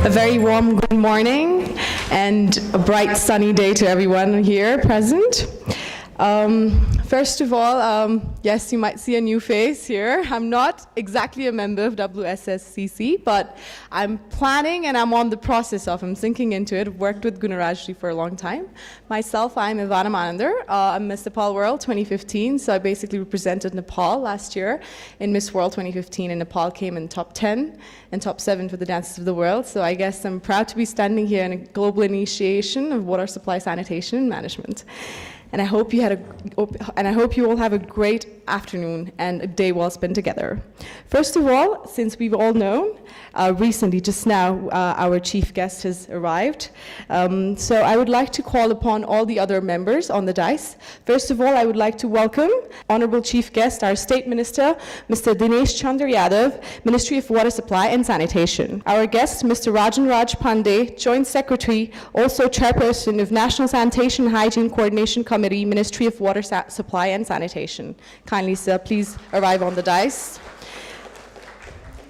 A very warm good morning and a bright sunny day to everyone here present. First of all, yes, you might see a new face here. I'm not exactly a member of Wsscc, but I'm planning and I'm on the process of, I'm sinking into it. I've worked with Gunarajji for a long time. Myself, I'm Ivana Manandar. I'm Miss Nepal World 2015, so I basically represented Nepal last year in Miss World 2015, and Nepal came in top 10 and top 7 for the Dances of the World. So I guess I'm proud to be standing here in a global initiation of water supply, sanitation, and management. And I hope you all have a great afternoon and a day well spent together. First of all, since we've all known, recently, just now, our chief guest has arrived. So I would like to call upon all the other members on the dais. First of all, I would like to welcome Honorable Chief Guest, our State Minister, Mr. Dinesh Chandra Yadav, Ministry of Water Supply and Sanitation. Our guest, Mr. Rajan Raj Pandey, Joint Secretary, also Chairperson of National Sanitation and Hygiene Coordination Committee, Ministry of Water Supply and Sanitation. Kindly, sir, please arrive on the dais.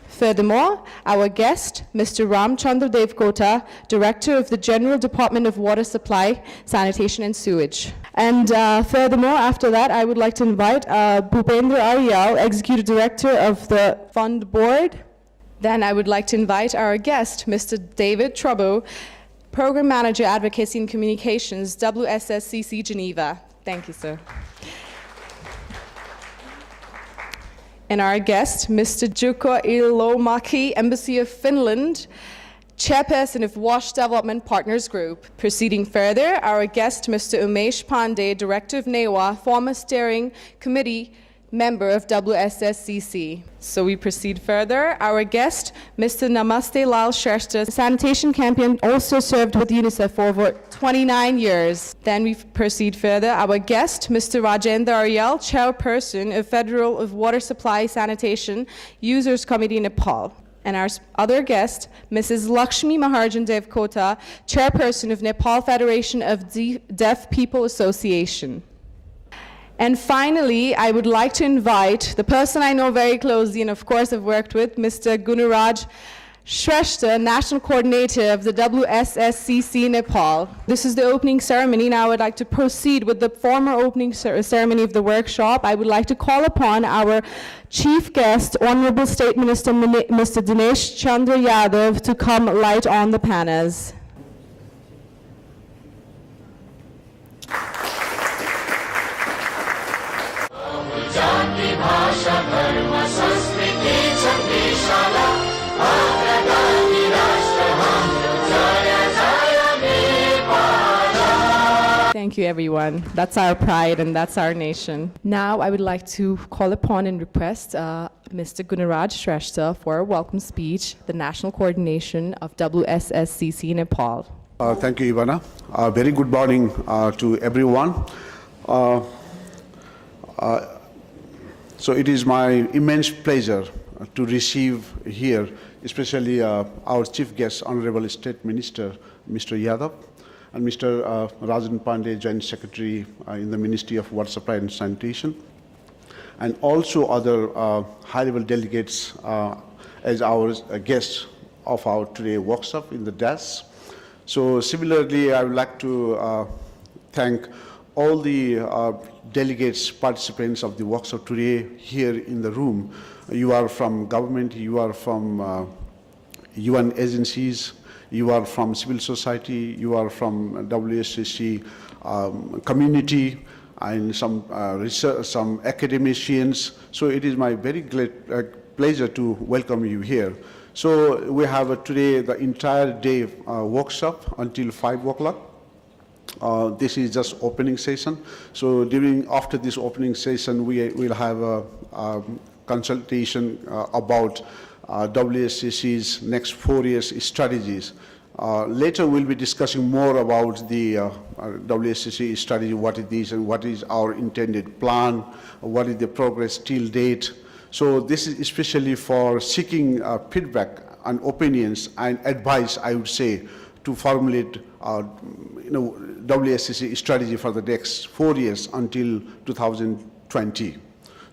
Furthermore, our guest, Mr. Ramchandra Devkota, Director of the General Department of Water Supply, Sanitation and Sewage. And furthermore, after that, I would like to invite Bhupendra Aryal, Executive Director of the Fund Board. Then I would like to invite our guest, Mr. David Troubo, Program Manager, Advocacy and Communications, Wsscc Geneva. Thank you, sir. And our guest, Mr. Jukka Ilomaki, Embassy of Finland, Chairperson of WASH Development Partners Group. Proceeding further, our guest, Mr. Umesh Pandey, Director of NEWA, former Steering Committee member of Wsscc. So we proceed further. Our guest, Mr. Namaste Lal Shrestha, sanitation champion, also served with UNICEF for over 29 years. Then we proceed further. Our guest, Mr. Rajendra Aryal, Chairperson of Federal of Water Supply Sanitation Users Committee, Nepal. And our other guest, Mrs. Lakshmi Maharjan Devkota, Chairperson of Nepal Federation of Deaf People Association. And finally, I would like to invite the person I know very closely and of course I've worked with, Mr. Gunaraj Shrestha, National Coordinator of the Wsscc Nepal. This is the opening ceremony. Now I would like to proceed with the formal opening ceremony of the workshop. I would like to call upon our chief guest, Honorable State Minister Mr. Dinesh Chandra Yadav, to come light on the panas. Thank you, everyone. That's our pride and that's our nation. Now I would like to call upon and request Mr. Gunaraj Shrestha for a welcome speech, the National Coordination of Wsscc Nepal. Thank you, Ivana. Very good morning to everyone. So it is my immense pleasure to receive here, especially our chief guest, Honorable State Minister, Mr. Yadav, and Mr. Rajan Pandey, Joint Secretary in the Ministry of Water Supply and Sanitation, and also other high-level delegates as our guests of our today workshop in the DAS. So similarly, I would like to thank all the delegates, participants of the workshop today here in the room. You are from government, you are from UN agencies, you are from civil society, you are from Wsscc community, and some research, some academicians. So it is my very great pleasure to welcome you here. So we have today the entire day workshop until 5 o'clock. This is just opening session. So after this opening session, we will have a consultation about Wsscc's next 4 years strategies. Later, we'll be discussing more about the Wsscc strategy, what it is and what is our intended plan, what is the progress till date. So this is especially for seeking feedback and opinions and advice, I would say, to formulate Wsscc strategy for the next 4 years until 2020.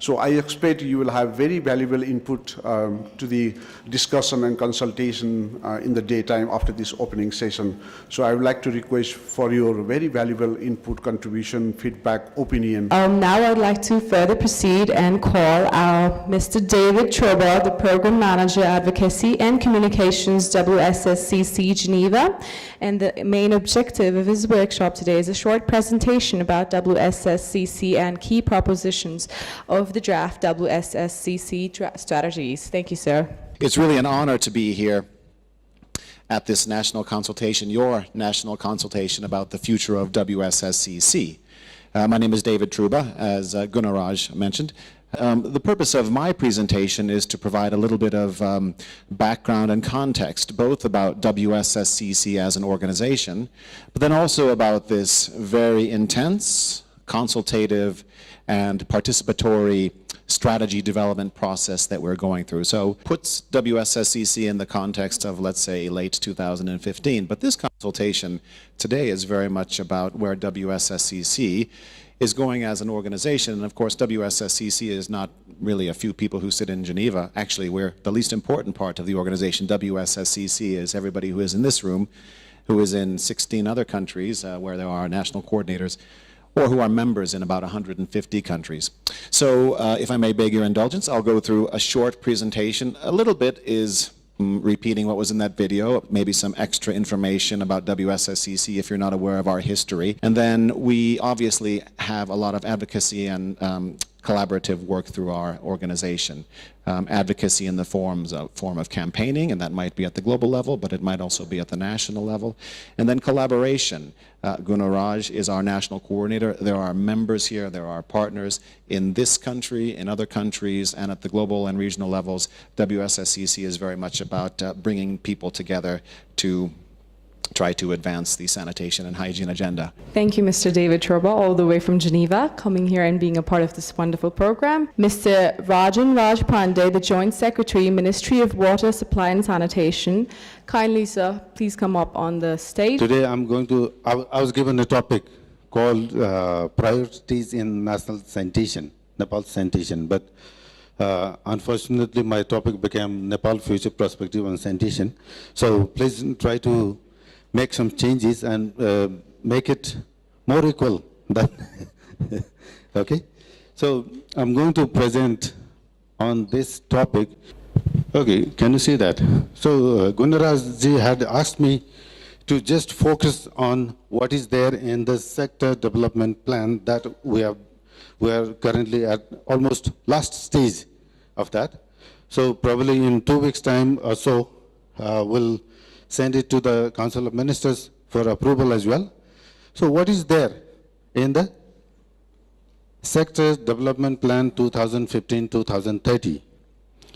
So I expect you will have very valuable input to the discussion and consultation in the daytime after this opening session. So I would like to request for your very valuable input, contribution, feedback, opinion. Now I'd like to further proceed and call our Mr. David Troba, the Program Manager, Advocacy and Communications, Wsscc Geneva. And the main objective of his workshop today is a short presentation about Wsscc and key propositions of the draft Wsscc strategies. Thank you, sir. It's really an honor to be here at this national consultation, your national consultation about the future of Wsscc. My name is David Truba, as Gunaraj mentioned. The purpose of my presentation is to provide a little bit of background and context, both about Wsscc as an organization, but then also about this very intense, consultative, and participatory strategy development process that we're going through. So puts Wsscc in the context of, let's say, late 2015. But this consultation today is very much about where Wsscc is going as an organization. And of course, Wsscc is not really a few people who sit in Geneva. Actually, we're the least important part of the organization. Wsscc is everybody who is in this room, who is in 16 other countries where there are national coordinators, or who are members in about 150 countries. So if I may beg your indulgence, I'll go through a short presentation. A little bit is repeating what was in that video, maybe some extra information about Wsscc if you're not aware of our history. And then we obviously have a lot of advocacy and collaborative work through our organization. Advocacy in the form of campaigning, and that might be at the global level, but it might also be at the national level. And then collaboration. Gunaraj is our national coordinator. There are members here, there are partners in this country, in other countries, and at the global and regional levels. Wsscc is very much about bringing people together to try to advance the sanitation and hygiene agenda. Thank you, Mr. David Troba, all the way from Geneva, coming here and being a part of this wonderful program. Mr. Rajan Rajpande, the Joint Secretary, Ministry of Water, Supply and Sanitation. Kindly, sir, please come up on the stage. Today I'm going to, I was given a topic called Priorities in National Sanitation, Nepal Sanitation, but unfortunately my topic became Nepal Future Perspective on Sanitation. So please try to make some changes and make it more equal. Okay? So I'm going to present on this topic. Okay, can you see that? So Gunaraj ji had asked me to just focus on what is there in the sector development plan that we are currently at almost last stage of that. So probably in 2 weeks' time or so, we'll send it to the Council of Ministers for approval as well. So what is there in the Sector Development Plan 2015-2030?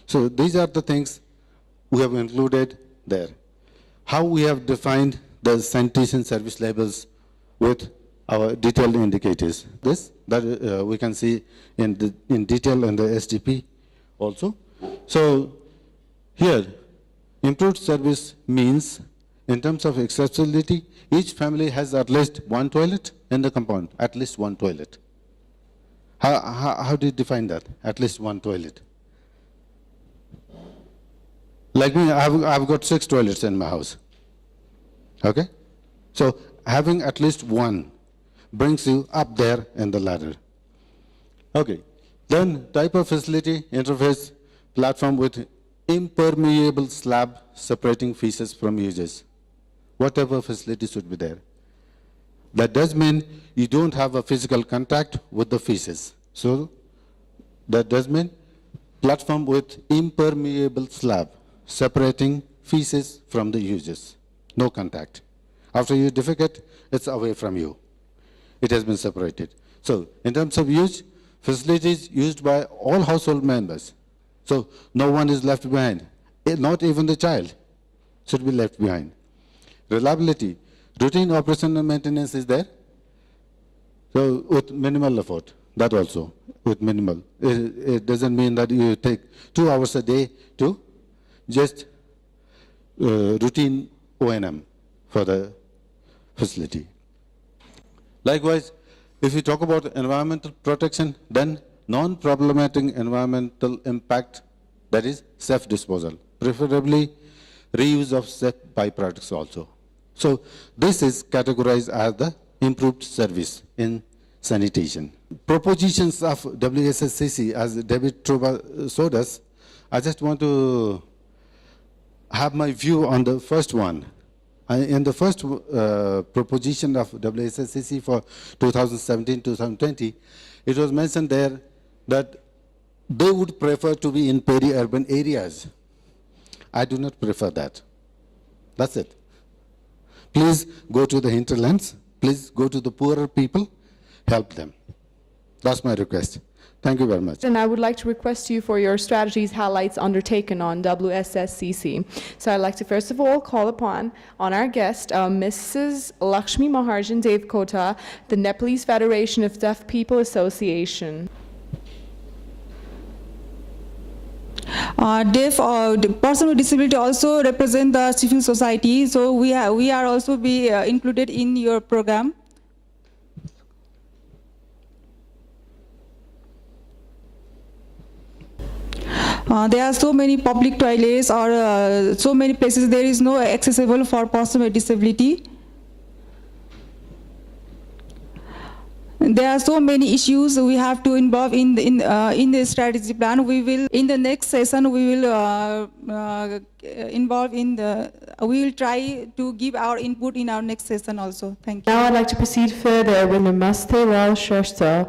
So these are the things we have included there. How we have defined the sanitation service labels with our detailed indicators. That we can see in detail in the SDP also. So here, improved service means, in terms of accessibility, each family has at least one toilet in the compound, at least one toilet. How do you define that? At least one toilet. Like me, I've got 6 toilets in my house. Okay? So having at least one brings you up there in the ladder. Okay. Then type of facility, interface, platform with impermeable slab separating feces from uses. Whatever facility should be there. That does mean you don't have a physical contact with the feces. So that does mean platform with impermeable slab separating feces from the uses. No contact. After you defecate, it's away from you. It has been separated. So in terms of use, facilities used by all household members. So no one is left behind. Not even the child should be left behind. Reliability. Routine operation and maintenance is there. So with minimal effort, that also, with minimal. It doesn't mean that you take 2 hours a day to just routine O&M for the facility. Likewise, if you talk about environmental protection, then non-problematic environmental impact, that is self-disposal, preferably reuse of safe byproducts also. So this is categorized as the improved service in sanitation. Propositions of Wsscc, as David Truba showed us, I just want to have my view on the first one. In the first proposition of Wsscc for 2017-2020, it was mentioned there that they would prefer to be in peri-urban areas. I do not prefer that. That's it. Please go to the hinterlands. Please go to the poorer people. Help them. That's my request. Thank you very much. And I would like to request you for your strategies highlights undertaken on Wsscc. So I'd like to first of all call upon on our guest, Mrs. Lakshmi Maharjan Devkota, the Nepalese Federation of Deaf People Association. Deaf or person with disability also represent the civil society, so we are also be included in your program. There are so many public toilets or so many places there is no accessible for person with disability. There are so many issues we have to involve in the strategy plan. We will in the next session we will involve in the. We will try to give our input in our next session also. Thank you. Now I'd like to proceed further with Namaste Ral Sharsta.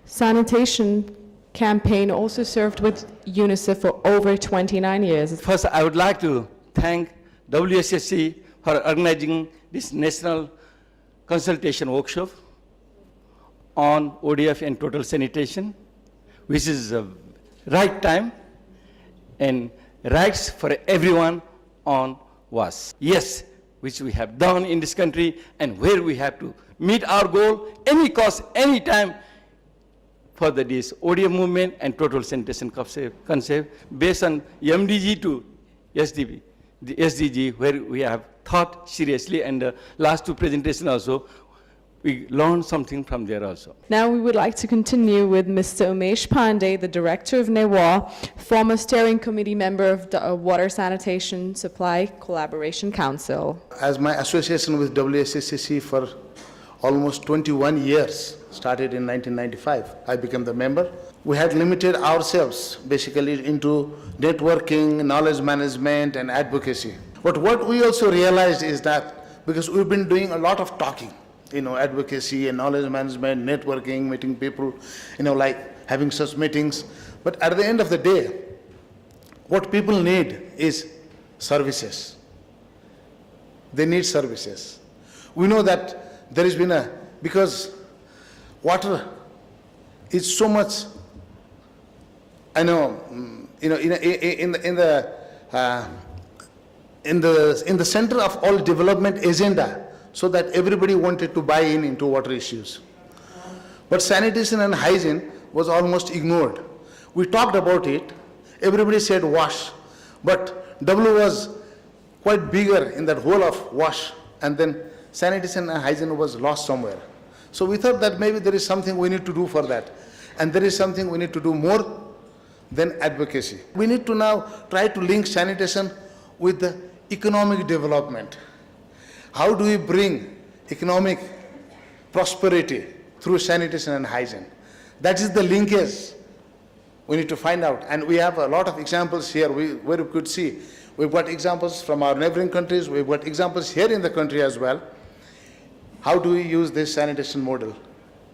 Sanitation campaign also served with UNICEF for over 29 years. First, I would like to thank Wsscc for organizing this national consultation workshop on ODF and total sanitation, which is the right time and rights for everyone on Wsscc. Yes, which we have done in this country and where we have to meet our goal, any cost, any time, for this ODF movement and total sanitation concept based on MDG to SDG, the SDG, where we have thought seriously, and the last two presentations also, we learned something from there also. Now we would like to continue with Mr. Umesh Pandey, the director of NEWA, former steering committee member of the Water Sanitation Supply Collaboration Council. As my association with Wsscc for almost 21 years, started in 1995, I became the member. We had limited ourselves basically into networking, knowledge management, and advocacy. But what we also realized is that because we've been doing a lot of talking, advocacy and knowledge management, networking, meeting people, like having such meetings. But at the end of the day, what people need is services. They need services. We know that there has been because water is so much, in the center of all development agenda, so that everybody wanted to buy into water issues. But sanitation and hygiene was almost ignored. We talked about it, everybody said wash, but W was quite bigger in that whole of wash, and then sanitation and hygiene was lost somewhere. So we thought that maybe there is something we need to do for that, and there is something we need to do more than advocacy. We need to now try to link sanitation with the economic development. How do we bring economic prosperity through sanitation and hygiene? That is the linkage we need to find out. And we have a lot of examples here where we could see. We've got examples from our neighboring countries. We've got examples here in the country as well. How do we use this sanitation model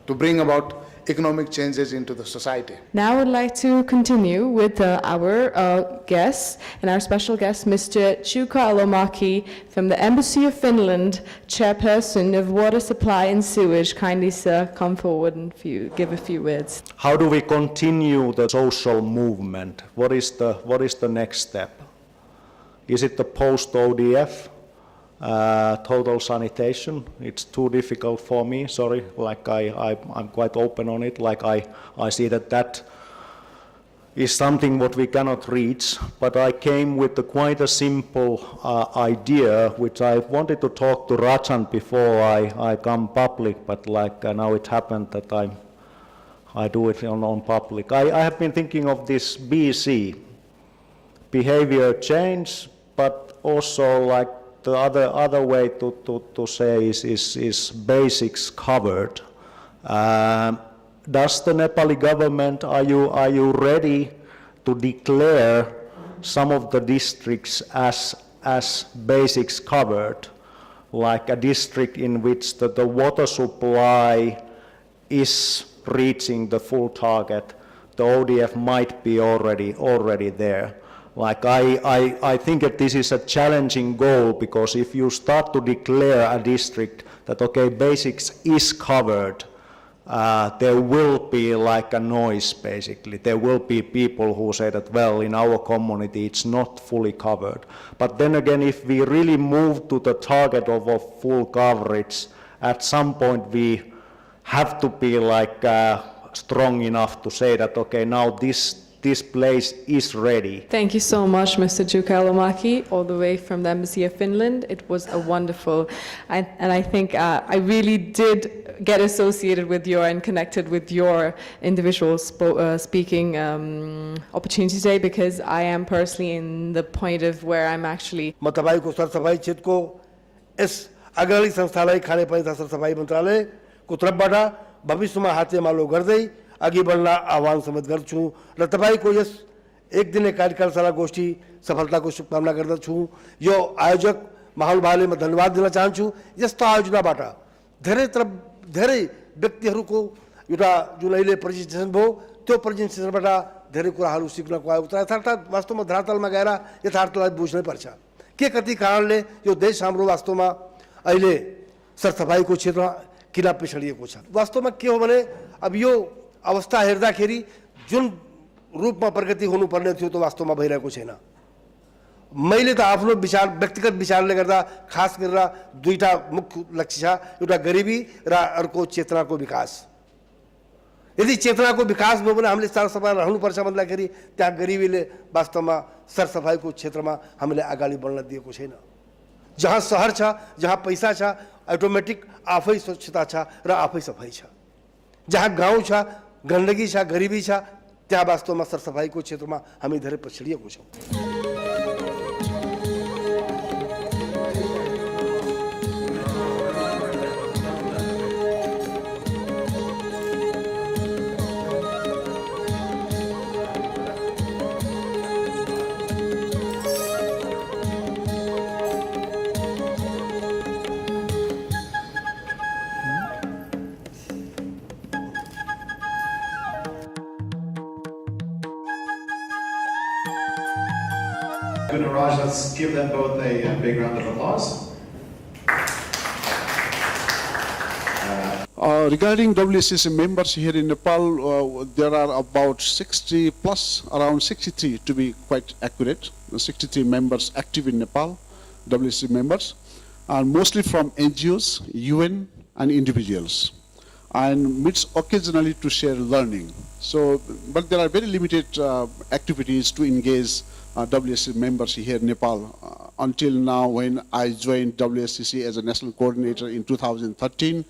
to bring about economic changes into the society? Now I'd like to continue with our guest and our special guest, Mr. Chuka Alomaki from the Embassy of Finland, chairperson of Water Supply and Sewage. Kindly, sir, come forward and give a few words. How do we continue the social movement? What is the next step? Is it the post-ODF? Total sanitation, it's too difficult for me, sorry, I'm quite open on it, I see that is something what we cannot reach, but I came with quite a simple idea, which I wanted to talk to Rajan before I come public, but now it happened that I do it on public. I have been thinking of this BC, behavior change, but also like the other way to say is basics covered. Does the Nepali government, are you ready to declare some of the districts as basics covered, like a district in which the water supply is reaching the full target, the ODF might be already there. Like I think that this is a challenging goal, because if you start to declare a district that, okay, basics is covered, there will be like a noise basically. There will be people who say that, well, in our community it's not fully covered. But then again, if we really move to the target of a full coverage, at some point we have to be like strong enough to say that, okay, now this place is ready. Thank you so much, Mr. Jukailamaki, all the way from the Embassy of Finland. It was a wonderful, and I think I really did get associated with your and connected with your individual speaking opportunity today, because I am personally in the point of where I'm actually. म तपाईको सरसफाई क्षेत्रको yes अग्रणी संस्थालाई खानेपानी तथा सरसफाई मन्त्रालयको तर्फबाट भविष्यमा हातेमालो गर्दै अघि बढ्न आह्वान समेत गर्छु र तपाईको यस एक दिने कार्यशाला गोष्ठी सफलताको शुभकामना गर्दछु। यो आयोजक महानुभावले म धन्यवाद दिन चाहन्छु। यस्तो आयोजनाबाट धेरै व्यक्तिहरूको एउटा जुन अहिले प्रेजेन्टेसन भयो, त्यो प्रेजेन्टेसनबाट धेरै कुराहरू सिक्न पाएको छ। अर्थात् वास्तवमा धरातलमा गएर यथार्थलाई बुझ्नै पर्छ के कति कारणले यो देश हाम्रो वास्तवमा अहिले सरसफाईको क्षेत्रमा किन पिछडिएको छ। वास्तवमा के हो भने अब यो अवस्था हेर्दाखेरि जुन रूपमा प्रगति हुनुपर्ने थियो त्यो वास्तवमा भइरहेको छैन। मैले त आफ्नो विचार, व्यक्तिगत विचारले गर्दा खास गरेर दुईटा मुख्य लक्ष्य छ, एउटा गरिबी र अर्को चेतनाको विकास। यदि चेतनाको विकास भयो भने हामीले सरसफाई रहनुपर्छ भन्दाखेरि त्यहाँ गरिबीले वास्तवमा सरसफाईको क्षेत्रमा हामीले अगाडि बढ्न दिएको छैन। जहाँ सहर छ, जहाँ पैसा छ, अटोमेटिक आफै स्वच्छता छ र आफै सफाई छ। जहाँ गाउँ छ, गण्डकी छ, गरिबी छ, त्यहाँ वास्तवमा सरसफाईको क्षेत्रमा हामी धेरै पछडिएको छौँ। Raj, let's give them both a big round of applause. Regarding WSCC members here in Nepal, there are about 60 plus, around 63 to be quite accurate, 63 members active in Nepal, WSCC members, and mostly from NGOs, UN, and individuals, and meets occasionally to share learning. So, but there are very limited activities to engage WSCC members here in Nepal. Until now, when I joined WSCC as a national coordinator in 2013,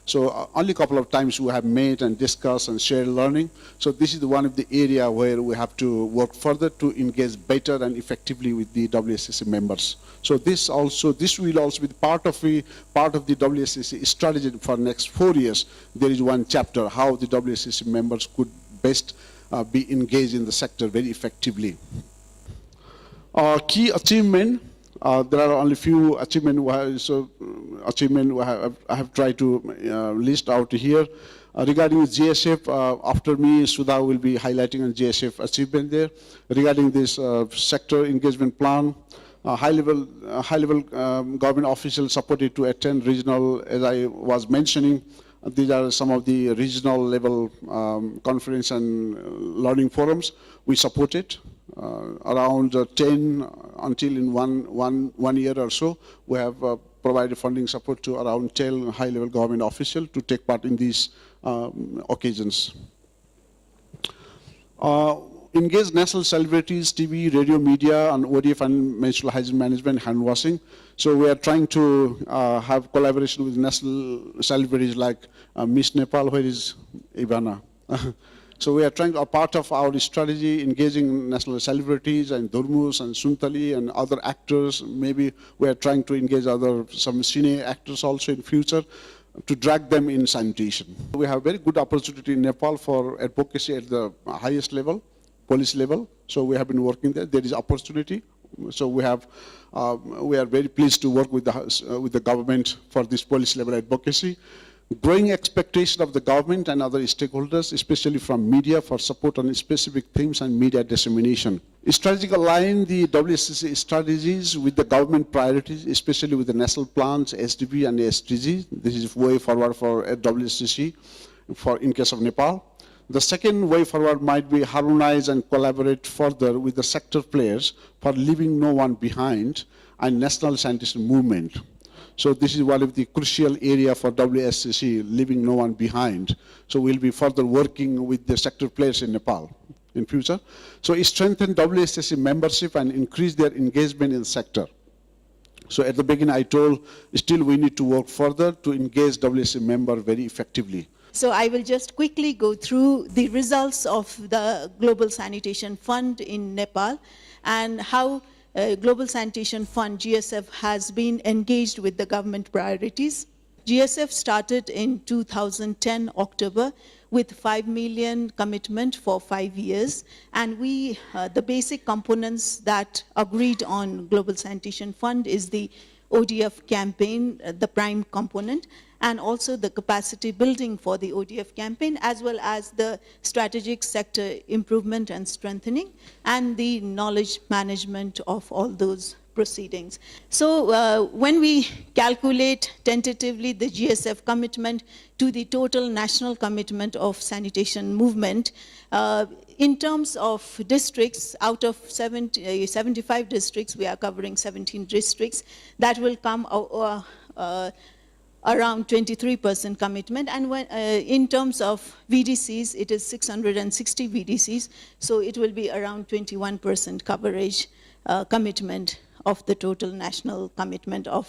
so only a couple of times we have met and discussed and shared learning. So this is one of the area where we have to work further to engage better and effectively with the WSCC members. So this will also be part of the WSCC strategy for next 4 years. There is one chapter how the WSCC members could best be engaged in the sector very effectively. Key achievement, there are only few achievements, I have tried to list out here. Regarding GSF, after me, Sudha will be highlighting on GSF achievement there. Regarding this sector engagement plan, high-level government officials supported to attend regional, as I was mentioning, these are some of the regional level conference and learning forums we supported. Around 10 until in one year or so, we have provided funding support to around 10 high-level government officials to take part in these occasions. Engage national celebrities, TV, radio, media, and ODF and menstrual hygiene management, hand washing. So we are trying to have collaboration with national celebrities like Miss Nepal, where is Ivana? So we are trying, a part of our strategy, engaging national celebrities and Durmus and Suntali and other actors. Maybe we are trying to engage some cine actors also in future to drag them in sanitation. We have very good opportunity in Nepal for advocacy at the highest level, police level. So we have been working there. There is opportunity. So we are very pleased to work with the government for this policy level advocacy. Growing expectation of the government and other stakeholders, especially from media, for support on specific themes and media dissemination. Strategic align the Wsscc strategies with the government priorities, especially with the national plans, SDB and SDG. This is way forward for Wsscc in case of Nepal. The second way forward might be harmonize and collaborate further with the sector players for leaving no one behind and national sanitation movement. So this is one of the crucial area for Wsscc, leaving no one behind. So we'll be further working with the sector players in Nepal in future. So strengthen Wsscc membership and increase their engagement in the sector. So at the beginning I told, still we need to work further to engage Wsscc member very effectively. So I will just quickly go through the results of the Global Sanitation Fund in Nepal and how Global Sanitation Fund, GSF, has been engaged with the government priorities. GSF started in 2010 October with 5 million commitment for 5 years, and the basic components that agreed on Global Sanitation Fund is the ODF campaign, the prime component, and also the capacity building for the ODF campaign, as well as the strategic sector improvement and strengthening, and the knowledge management of all those proceedings. So when we calculate tentatively the GSF commitment to the total national commitment of sanitation movement, in terms of districts, out of 75 districts, we are covering 17 districts, that will come around 23% commitment, and when, in terms of VDCs, it is 660 VDCs, so it will be around 21% coverage commitment of the total national commitment of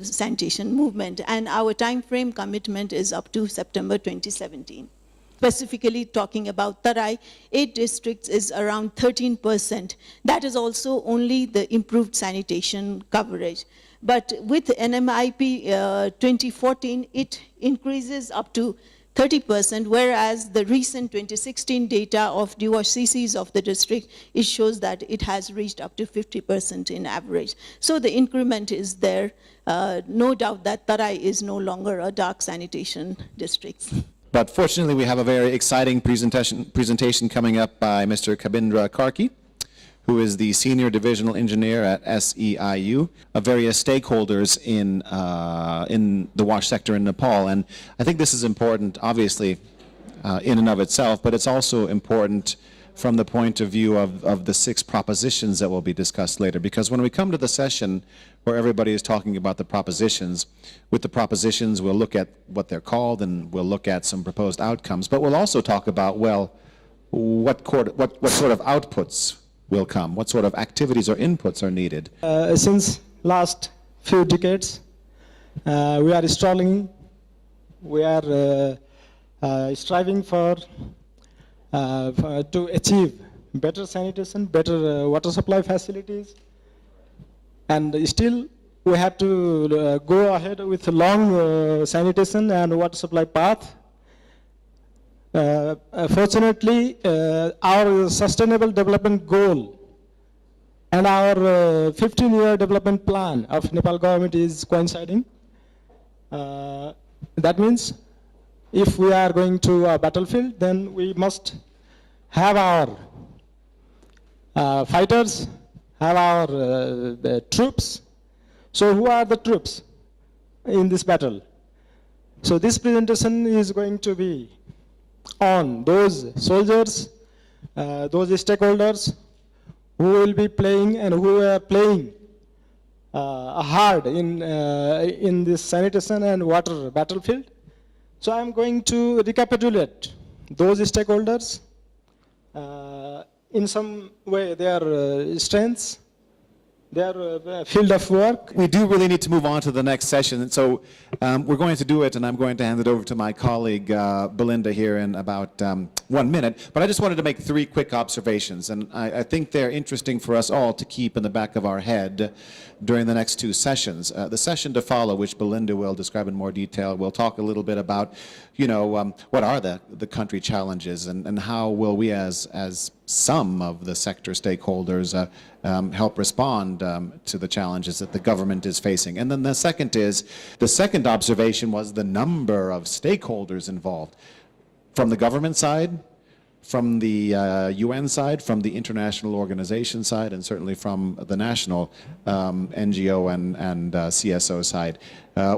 sanitation movement, and our time frame commitment is up to September 2017. Specifically talking about Tarai, 8 districts is around 13%. That is also only the improved sanitation coverage. But with NMIP 2014, it increases up to 30%, whereas the recent 2016 data of the Wssccs of the district, it shows that it has reached up to 50% in average. So the increment is there. No doubt that Tarai is no longer a dark sanitation district. But fortunately, we have a very exciting presentation coming up by Mr. Kabindra Karki, who is the Senior Divisional Engineer at SEIU, of various stakeholders in the wash sector in Nepal. And I think this is important, obviously, in and of itself, but it's also important from the point of view of the 6 propositions that will be discussed later. Because when we come to the session where everybody is talking about the propositions, with the propositions we'll look at what they're called and we'll look at some proposed outcomes, but we'll also talk about, well, what sort of outputs will come, what sort of activities or inputs are needed. Since last few decades, we are striving to achieve better sanitation, better water supply facilities, and still we have to go ahead with long sanitation and water supply path. Fortunately, our sustainable development goal and our 15-year development plan of Nepal government is coinciding. That means if we are going to a battlefield, then we must have our fighters, have our troops. So who are the troops in this battle? So this presentation is going to be on those soldiers, those stakeholders who will be playing and who are playing hard in this sanitation and water battlefield. So I'm going to recapitulate those stakeholders, in some way their strengths, their field of work. We do really need to move on to the next session, and so we're going to do it, and I'm going to hand it over to my colleague Belinda here in about 1 minute. But I just wanted to make 3 quick observations, and I think they're interesting for us all to keep in the back of our head during the next 2 sessions. The session to follow, which Belinda will describe in more detail, we'll talk a little bit about, you know, what are the country challenges, and how will we as some of the sector stakeholders help respond to the challenges that the government is facing. And then the second observation was the number of stakeholders involved, from the government side, from the UN side, from the international organization side, and certainly from the national NGO and CSO side.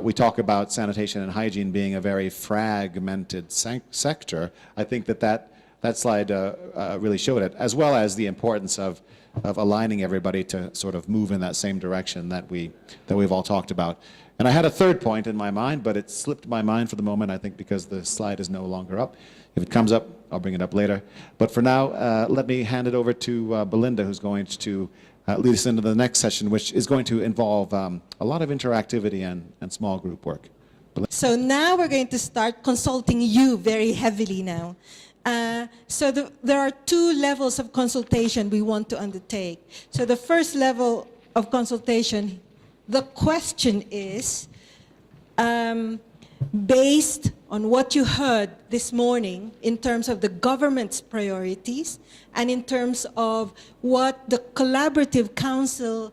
We talk about sanitation and hygiene being a very fragmented sector. I think that slide really showed it, as well as the importance of aligning everybody to sort of move in that same direction that we've all talked about. And I had a third point in my mind, but it slipped my mind for the moment, I think, because the slide is no longer up. If it comes up, I'll bring it up later. But for now, let me hand it over to Belinda, who's going to lead us into the next session, which is going to involve a lot of interactivity and small group work. So now we're going to start consulting you very heavily now. So there are 2 levels of consultation we want to undertake. So the first level of consultation, the question is, based on what you heard this morning in terms of the government's priorities and in terms of what the Collaborative Council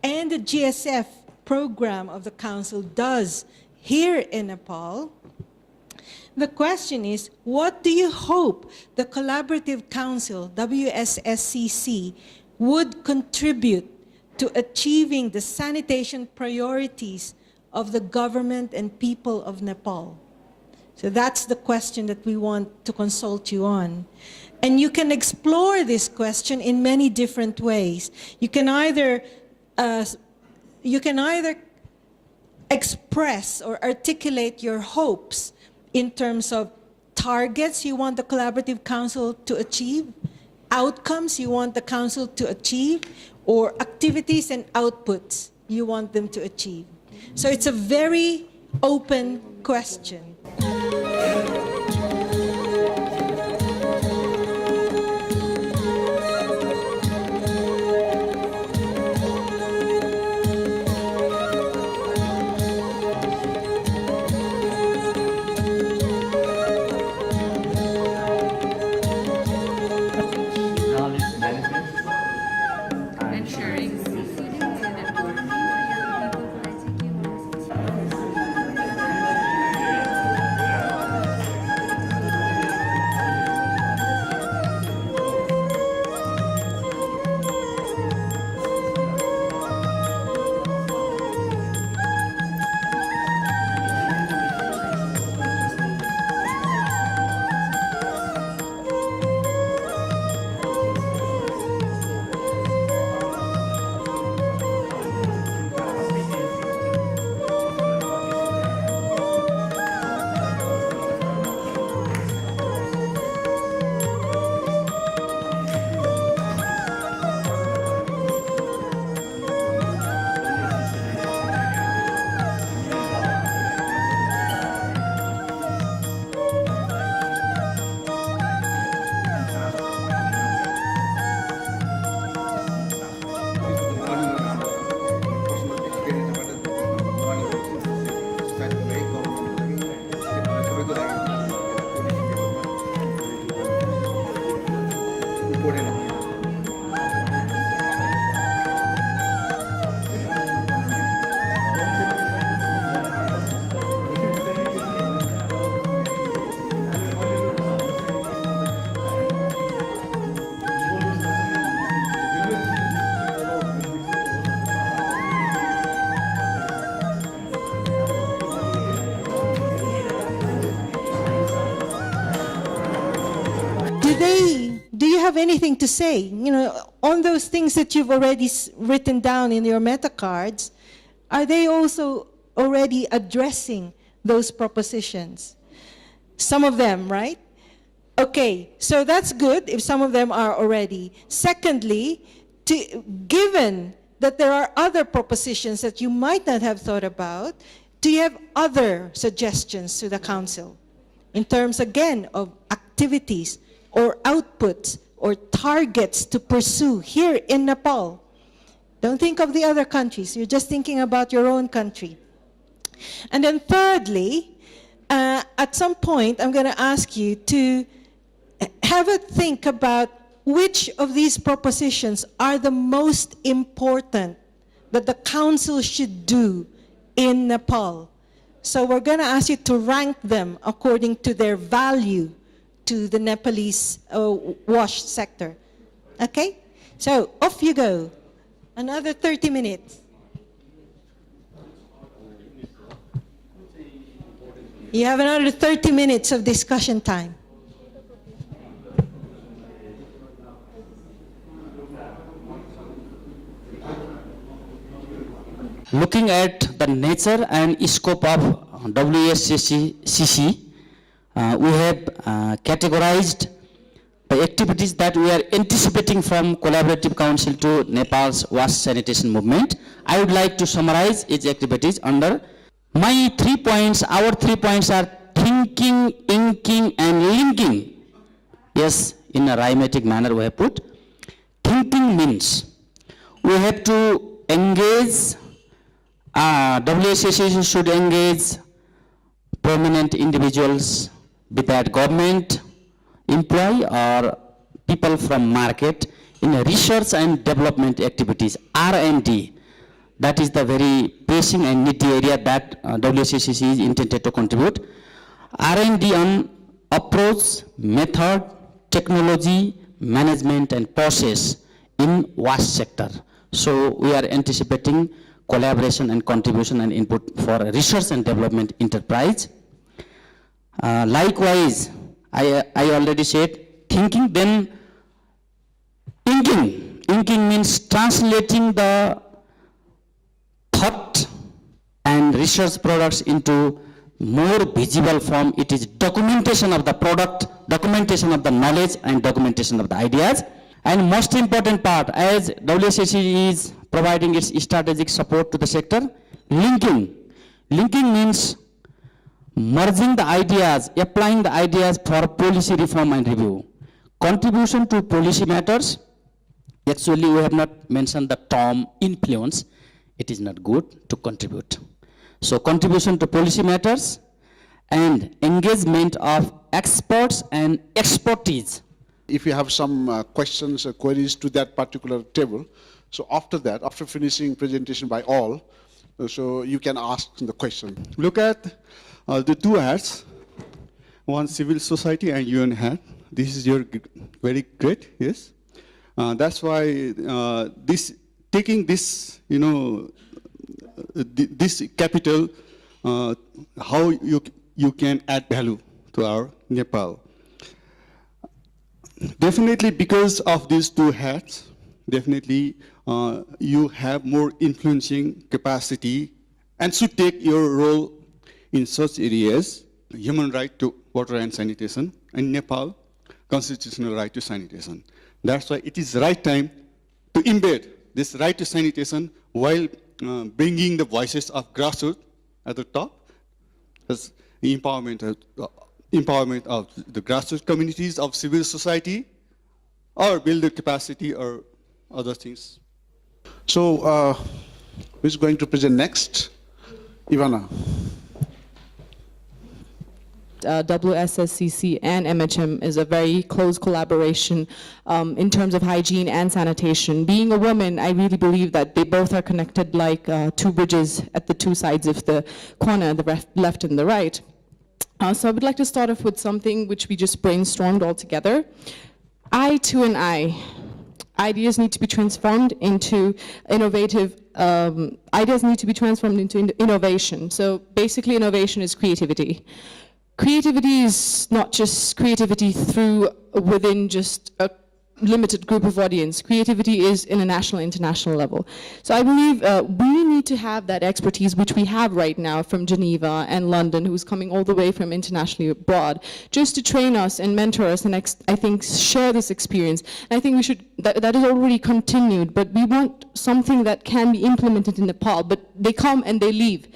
and the GSF program of the Council does here in Nepal, the question is, what do you hope the Collaborative Council, Wsscc, would contribute to achieving the sanitation priorities of the government and people of Nepal? So that's the question that we want to consult you on. And you can explore this question in many different ways. You can either express or articulate your hopes in terms of targets you want the Collaborative Council to achieve, outcomes you want the Council to achieve, or activities and outputs you want them to achieve. So it's a very open question. Do you have anything to say? You know, on those things that you've already written down in your meta cards, are they also already addressing those propositions? Some of them, right? Okay, so that's good if some of them are already. Secondly, given that there are other propositions that you might not have thought about. Do you have other suggestions to the Council in terms, again, of activities or outputs or targets to pursue here in Nepal? Don't think of the other countries. You're just thinking about your own country. And then thirdly, at some point, I'm going to ask you to have a think about which of these propositions are the most important that the Council should do in Nepal. So we're going to ask you to rank them according to their value to the Nepalese wash sector. Okay? So off you go. Another 30 minutes. You have another 30 minutes of discussion time. Looking at the nature and scope of Wsscc, we have categorized the activities that we are anticipating from Collaborative Council to Nepal's wash sanitation movement. I would like to summarize its activities under my 3 points. Our 3 points are thinking, inking, and linking. Yes, in a rhymatic manner we have put. Thinking means we have to engage, Wsscc should engage prominent individuals, be that government, employee, or people from market in research and development activities, R&D. That is the very pressing and needy area that Wsscc is intended to contribute. R&D on approach, method, technology, management, and process in wash sector. So we are anticipating collaboration and contribution and input for research and development enterprise. Likewise, I already said thinking, then inking. Inking means translating the thought and research products into more visible form. It is documentation of the product, documentation of the knowledge, and documentation of the ideas. And most important part, as Wsscc is providing its strategic support to the sector, linking. Linking means merging the ideas, applying the ideas for policy reform and review. Contribution to policy matters. Actually, we have not mentioned the term influence. It is not good to contribute. So contribution to policy matters and engagement of experts and expertise. If you have some questions or queries to that particular table, so after that, after finishing presentation by all, so you can ask the question. Look at the two hats, one civil society and UN hat. This is your very great, yes. That's why taking this, this capital, how you can add value to our Nepal. Definitely because of these two hats, definitely you have more influencing capacity and should take your role in such areas, human right to water and sanitation, and Nepal, constitutional right to sanitation. That's why it is the right time to embed this right to sanitation while bringing the voices of grassroots at the top, as the empowerment of the grassroots communities of civil society, or build the capacity or other things. So, who's going to present next? Ivana. Wsscc and MHM is a very close collaboration in terms of hygiene and sanitation. Being a woman, I really believe that they both are connected like two bridges at the two sides of the corner, the left and the right. So I would like to start off with something which we just brainstormed all together. I to an I. Ideas need to be transformed into innovative, ideas need to be transformed into innovation. So basically innovation is creativity. Creativity is not just creativity through within just a limited group of audience. Creativity is in a national, international level. So I believe we need to have that expertise, which we have right now from Geneva and London, who's coming all the way from internationally abroad, just to train us and mentor us and I think share this experience. And I think we should, that is already continued, but we want something that can be implemented in Nepal, but they come and they leave.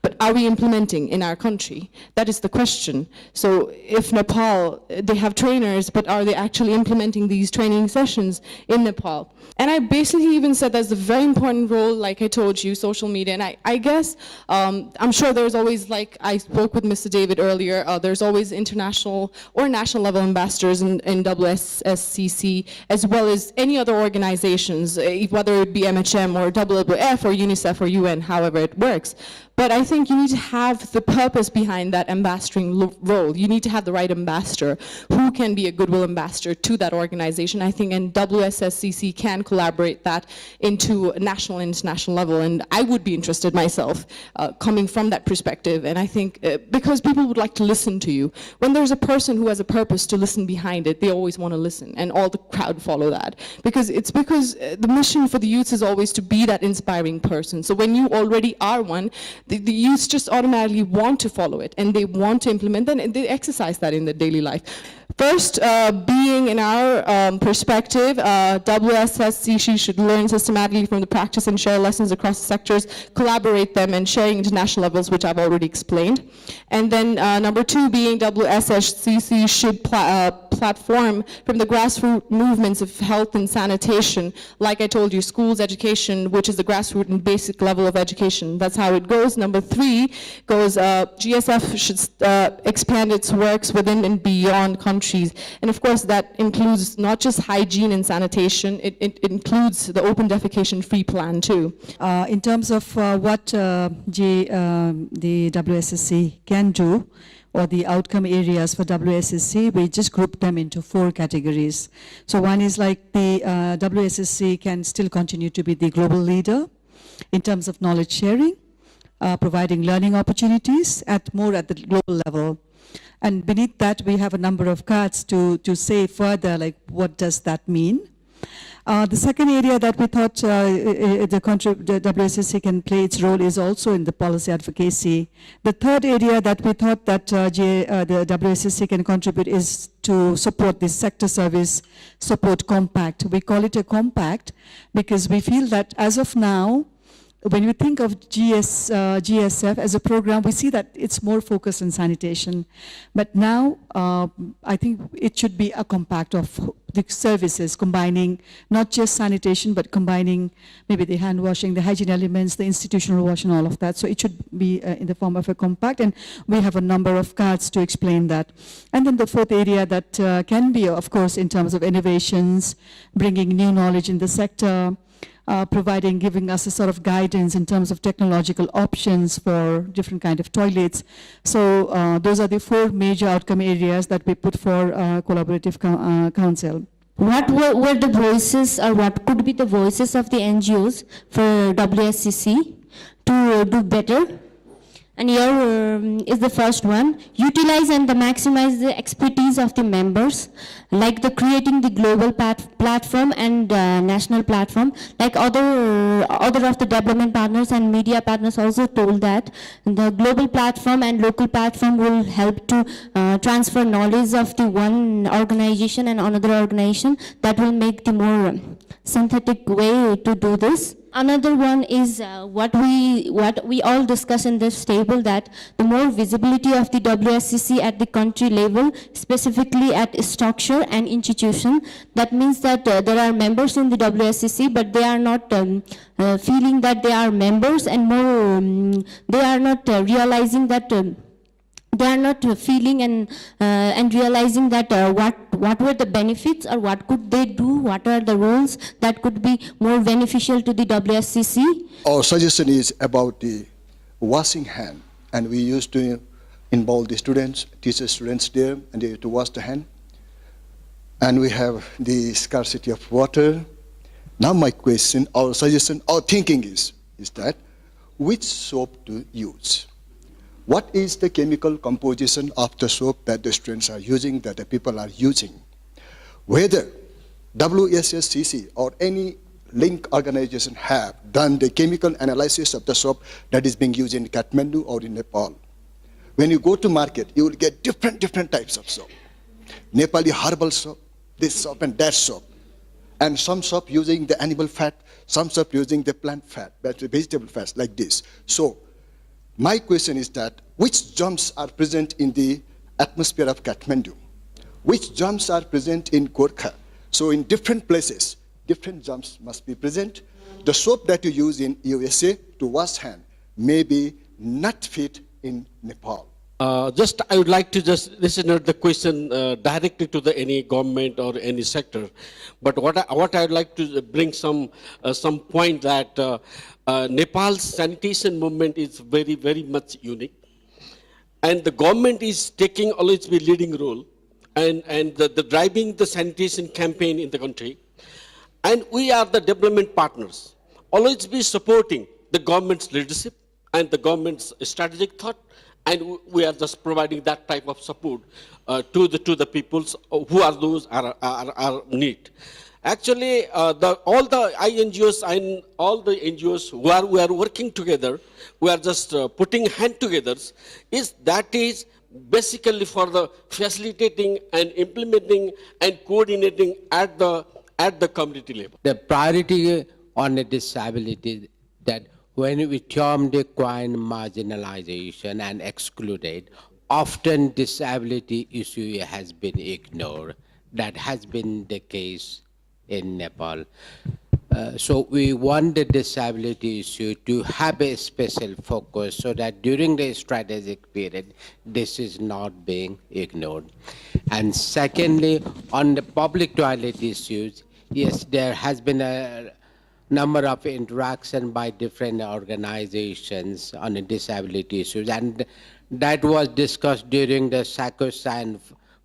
But are we implementing in our country? That is the question. So if Nepal, they have trainers, but are they actually implementing these training sessions in Nepal? And I basically even said that's a very important role, like I told you, social media. And I guess, I'm sure there's always, like I spoke with Mr. David earlier, there's always international or national level ambassadors in Wsscc, as well as any other organizations, whether it be MHM or WWF or UNICEF or UN, however it works. But I think you need to have the purpose behind that ambassadoring role. You need to have the right ambassador who can be a goodwill ambassador to that organization. I think and Wsscc can collaborate that into a national and international level. And I would be interested myself coming from that perspective. And I think because people would like to listen to you. When there's a person who has a purpose to listen behind it, they always want to listen and all the crowd follow that. Because the mission for the youth is always to be that inspiring person. So when you already are one, the youth just automatically want to follow it and they want to implement that and they exercise that in their daily life. First, being in our perspective, Wsscc should learn systematically from the practice and share lessons across the sectors, collaborate them and sharing international levels, which I've already explained. And then number two, being Wsscc should platform from the grassroots movements of health and sanitation. Like I told you, schools, education, which is the grassroots and basic level of education. That's how it goes. Number three goes, GSF should expand its works within and beyond countries. And of course, that includes not just hygiene and sanitation, it includes the open defecation free plan too. In terms of what the Wsscc can do, or the outcome areas for Wsscc, we just group them into 4 categories. So one is like the Wsscc can still continue to be the global leader in terms of knowledge sharing, providing learning opportunities more at the global level. And beneath that, we have a number of cards to say further, like what does that mean? The second area that we thought the Wsscc can play its role is also in the policy advocacy. The third area that we thought that the Wsscc can contribute is to support the sector service support compact. We call it a compact because we feel that as of now, when we think of GSF as a program, we see that it's more focused on sanitation. But now, I think it should be a compact of the services, combining not just sanitation, but combining maybe the hand washing, the hygiene elements, the institutional washing, all of that. So it should be in the form of a compact, and we have a number of cards to explain that. And then the fourth area that can be, of course, in terms of innovations, bringing new knowledge in the sector, giving us a sort of guidance in terms of technological options for different kind of toilets. So those are the 4 major outcome areas that we put for collaborative council. What were the voices, or what could be the voices of the NGOs for Wsscc to do better? And here is the first one. Utilize and maximize the expertise of the members, like the creating the global platform and national platform. Like other of the development partners and media partners also told that the global platform and local platform will help to transfer knowledge of the one organization and another organization. That will make the more synthetic way to do this. Another one is what we all discuss in this table, that the more visibility of the Wsscc at the country level, specifically at structure and institution. That means that there are members in the Wsscc, but they are not feeling that they are members, and more they are not realizing that they are not feeling and realizing that what were the benefits, or what could they do, what are the roles that could be more beneficial to the Wsscc. Our suggestion is about the washing hand, and we used to involve the students, teachers, students there, and they have to wash the hand. And we have the scarcity of water. Now my question, our suggestion, our thinking is that which soap to use? What is the chemical composition of the soap that the students are using, that the people are using? Whether WSSCC or any link organization have done the chemical analysis of the soap that is being used in Kathmandu or in Nepal. When you go to market, you will get different types of soap. Nepali herbal soap, this soap and that soap. And some soap using the animal fat, some soap using the plant fat, that's the vegetable fats like this. So my question is that which germs are present in the atmosphere of Kathmandu? Which germs are present in Gorkha? So in different places, different germs must be present. The soap that you use in USA to wash hand may be not fit in Nepal. I would like to just listen to the question directly to any government or any sector. But what I would like to bring some point that Nepal's sanitation movement is very much unique, and the government is taking always be leading role, and the driving the sanitation campaign in the country, and we are the development partners. Always be supporting the government's leadership and the government's strategic thought. And we are just providing that type of support to the peoples who are those are need. Actually, all the INGOs and all the NGOs we are working together, we are just putting hand together. Is basically for the facilitating and implementing and coordinating at the community level. The priority on a disability that when we term define marginalization and excluded, often disability issue has been ignored. That has been the case in Nepal. So we want the disability issue to have a special focus so that during the strategic period, this is not being ignored. And secondly, on the public toilet issues, yes, there has been a number of interaction by different organizations on the disability issues, and that was discussed during the Wsscc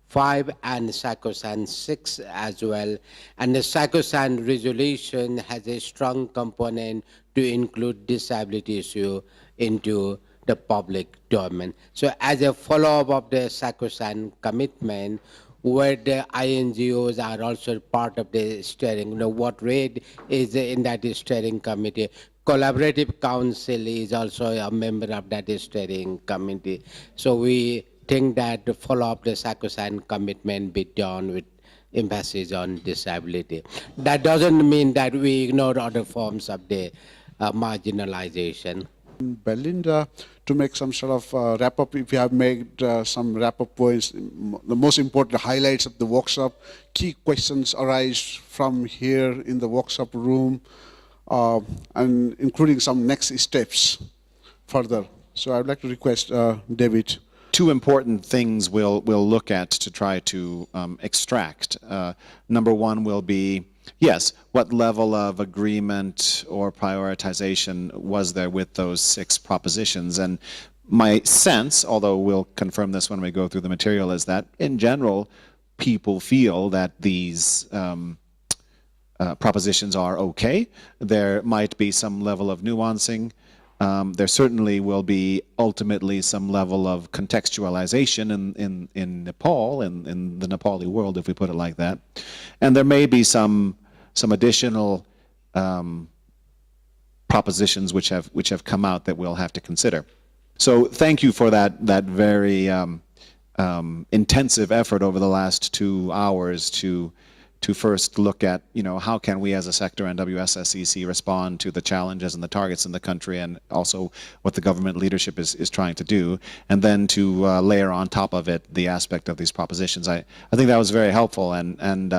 5 and Wsscc 6 as well. And the Wsscc resolution has a strong component to include disability issue into the public domain. So as a follow-up of the Wsscc commitment, where the INGOs are also part of the steering. What rate is in that steering committee. Collaborative Council is also a member of that steering committee. So we think that the follow-up the Wsscc commitment be done with emphasis on disability. That doesn't mean that we ignore other forms of the marginalization. Belinda, to make some sort of wrap-up, if you have made some wrap-up points, the most important highlights of the workshop, key questions arise from here in the workshop room, and including some next steps further. So I'd like to request David. Two important things we'll look at to try to extract. Number one will be, yes, what level of agreement or prioritization was there with those 6 propositions? And my sense, although we'll confirm this when we go through the material, is that in general, people feel that these propositions are okay. There might be some level of nuancing. There certainly will be ultimately some level of contextualization in Nepal, in the Nepali world, if we put it like that. And there may be some additional propositions which have come out that we'll have to consider. So thank you for that very intensive effort over the last 2 hours to first look at, how can we as a sector and WSSCC respond to the challenges and the targets in the country, and also what the government leadership is trying to do, and then to layer on top of it the aspect of these propositions. I think that was very helpful, and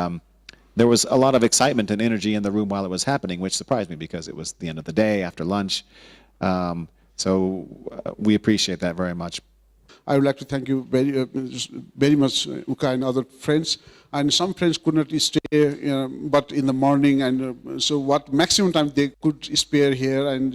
there was a lot of excitement and energy in the room while it was happening, which surprised me because it was the end of the day after lunch. So we appreciate that very much. I would like to thank you very much, Uka and other friends. And some friends could not stay, but in the morning, and so what maximum time they could spare here, and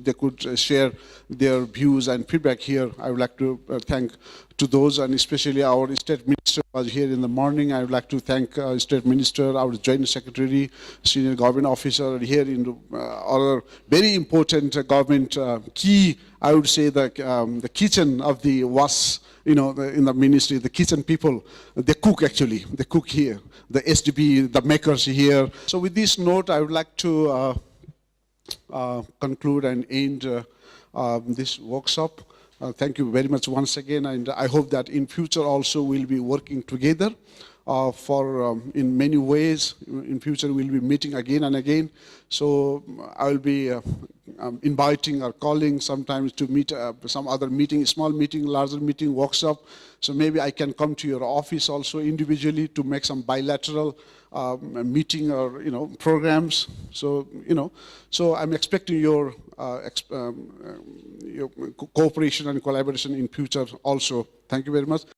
they could share their views and feedback here. I would like to thank to those, and especially our State Minister was here in the morning. I would like to thank State Minister, our Joint Secretary, Senior Government Officer here in other very important government key, I would say the kitchen of the WSCC, in the ministry, the kitchen people, they cook actually, they cook here, the SDB, the makers here. So with this note, I would like to conclude and end this workshop. Thank you very much once again, and I hope that in future also we'll be working together in many ways. In future we'll be meeting again and again. So I will be inviting or calling sometimes to meet some other meeting, small meeting, larger meeting, workshop. So maybe I can come to your office also individually to make some bilateral meeting or programs. So so I'm expecting your cooperation and collaboration in future also. Thank you very much.